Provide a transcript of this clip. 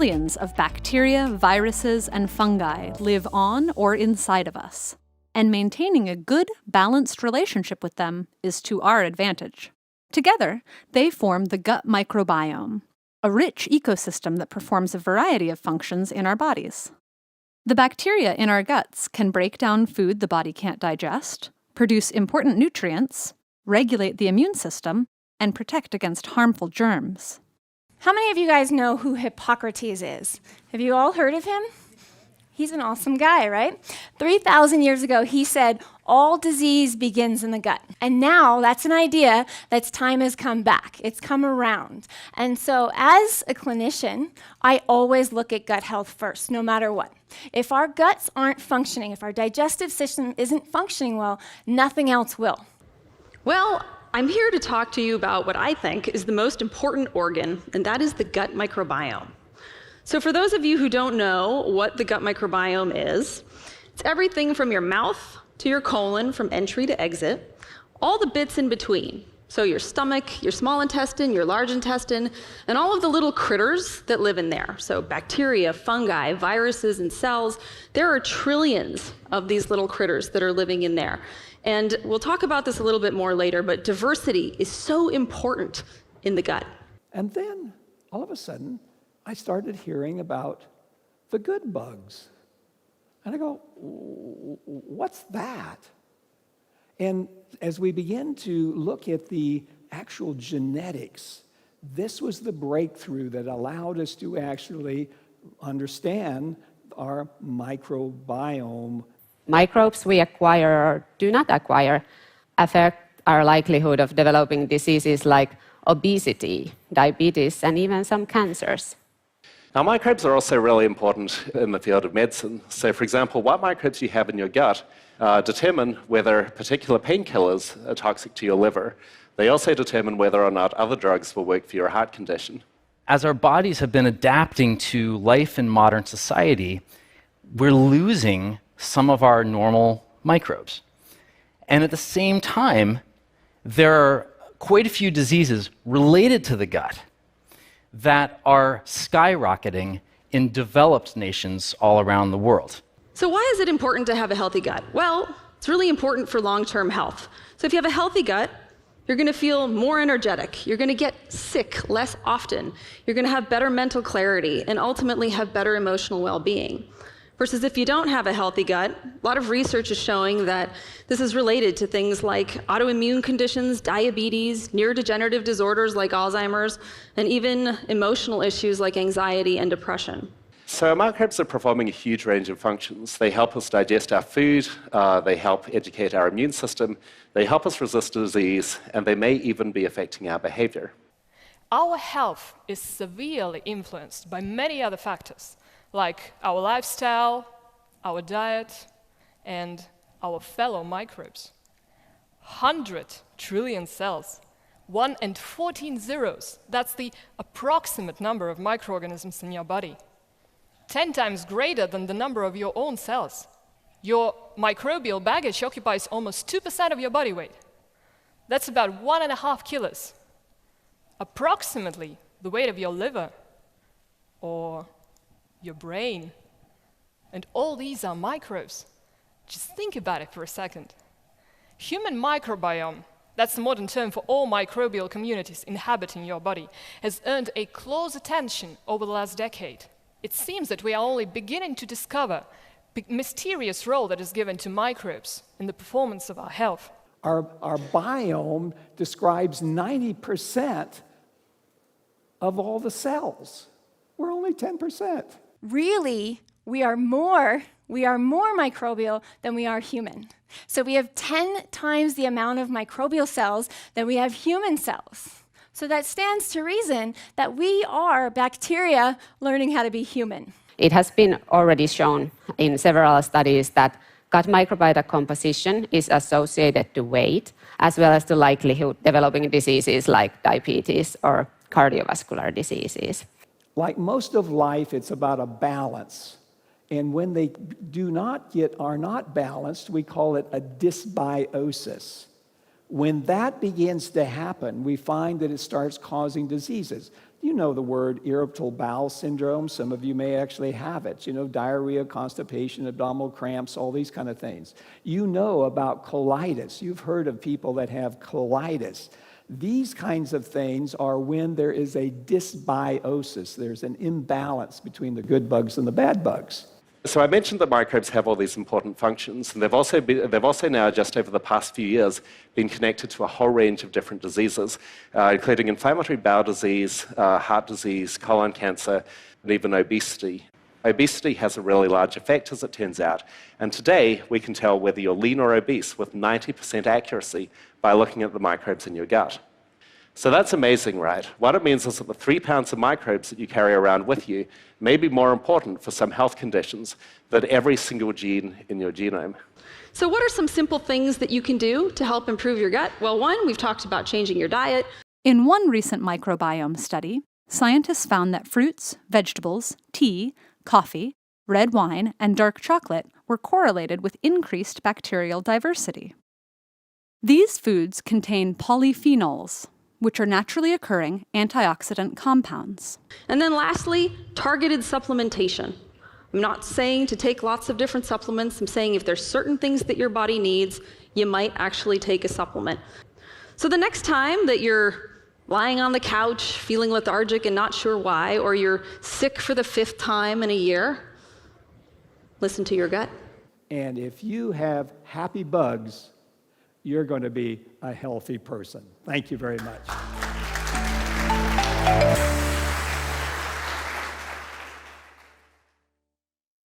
Trillions of bacteria, viruses, and fungi live on or inside of us, and maintaining a good, balanced relationship with them is to our advantage. Together, they form the gut microbiome, a rich ecosystem that performs a variety of functions in our bodies. The bacteria in our guts can break down food the body can't digest, produce important nutrients, regulate the immune system, and protect against harmful germs. How many of you guys know who Hippocrates is? Have you all heard of him? He's an awesome guy, right? 3,000 years ago, he said, all disease begins in the gut. And now that's an idea that's time has come back. It's come around. And so as a clinician, I always look at gut health first, no matter what. If our guts aren't functioning, if our digestive system isn't functioning well, nothing else will. Well, I'm here to talk to you about what I think is the most important organ, and that is the gut microbiome. So for those of you who don't know what the gut microbiome is, it's everything from your mouth to your colon, from entry to exit, all the bits in between. So your stomach, your small intestine, your large intestine, and all of the little critters that live in there. So bacteria, fungi, viruses, and cells. There are trillions of these little critters that are living in there. And we'll talk about this a little bit more later, but diversity is so important in the gut. And then, all of a sudden, I started hearing about the good bugs. And I go, what's that? And as we begin to look at the actual genetics, this was the breakthrough that allowed us to actually understand our microbiome. Microbes we acquire or do not acquire affect our likelihood of developing diseases like obesity, diabetes, and even some cancers. Now, microbes are also really important in the field of medicine. So, for example, what microbes you have in your gut determine whether particular painkillers are toxic to your liver. They also determine whether or not other drugs will work for your heart condition. As our bodies have been adapting to life in modern society, we're losing some of our normal microbes. And at the same time, there are quite a few diseases related to the gut that are skyrocketing in developed nations all around the world. So why is it important to have a healthy gut? Well, it's really important for long-term health. So if you have a healthy gut, you're going to feel more energetic. You're going to get sick less often. You're going to have better mental clarity and ultimately have better emotional well-being. Versus if you don't have a healthy gut, a lot of research is showing that this is related to things like autoimmune conditions, diabetes, neurodegenerative disorders like Alzheimer's, and even emotional issues like anxiety and depression. So microbes are performing a huge range of functions. They help us digest our food, they help educate our immune system, they help us resist disease, and they may even be affecting our behavior. Our health is severely influenced by many other factors, like our lifestyle, our diet, and our fellow microbes. 100 trillion cells, 1 and 14 zeros, that's the approximate number of microorganisms in your body. 10 times greater than the number of your own cells. Your microbial baggage occupies almost 2% of your body weight. That's about 1.5 kilos. Approximately the weight of your liver or your brain. And all these are microbes. Just think about it for a second. Human microbiome, that's the modern term for all microbial communities inhabiting your body, has earned a close attention over the last decade. It seems that we are only beginning to discover the mysterious role that is given to microbes in the performance of our health. Our biome describes 90% of all the cells. We're only 10%. Really, we are more microbial than we are human. So we have 10 times the amount of microbial cells than we have human cells. So that stands to reason that we are bacteria learning how to be human. It has been already shown in several studies that gut microbiota composition is associated to weight, as well as to likelihood developing diseases like diabetes or cardiovascular diseases. Like most of life, it's about a balance. And when they are not balanced, we call it a dysbiosis. When that begins to happen, we find that it starts causing diseases. You know the word irritable bowel syndrome. Some of you may actually have it. You know, diarrhea, constipation, abdominal cramps, all these kind of things. You know about colitis. You've heard of people that have colitis. These kinds of things are when there is a dysbiosis. There's an imbalance between the good bugs and the bad bugs. So I mentioned that microbes have all these important functions, and they've also now, just over the past few years, been connected to a whole range of different diseases, including inflammatory bowel disease, heart disease, colon cancer, and even obesity. Obesity has a really large effect, as it turns out, and today we can tell whether you're lean or obese with 90% accuracy by looking at the microbes in your gut. So that's amazing, right? What it means is that the 3 pounds of microbes that you carry around with you may be more important for some health conditions than every single gene in your genome. So what are some simple things that you can do to help improve your gut? Well, one, we've talked about changing your diet. In one recent microbiome study, scientists found that fruits, vegetables, tea, coffee, red wine, and dark chocolate were correlated with increased bacterial diversity. These foods contain polyphenols, which are naturally occurring antioxidant compounds. And then lastly, targeted supplementation. I'm not saying to take lots of different supplements. I'm saying if there's certain things that your body needs, you might actually take a supplement. So the next time that you're lying on the couch, feeling lethargic and not sure why, or you're sick for the 5th time in a year, listen to your gut. And if you have happy bugs, you're going to be a healthy person. Thank you very much.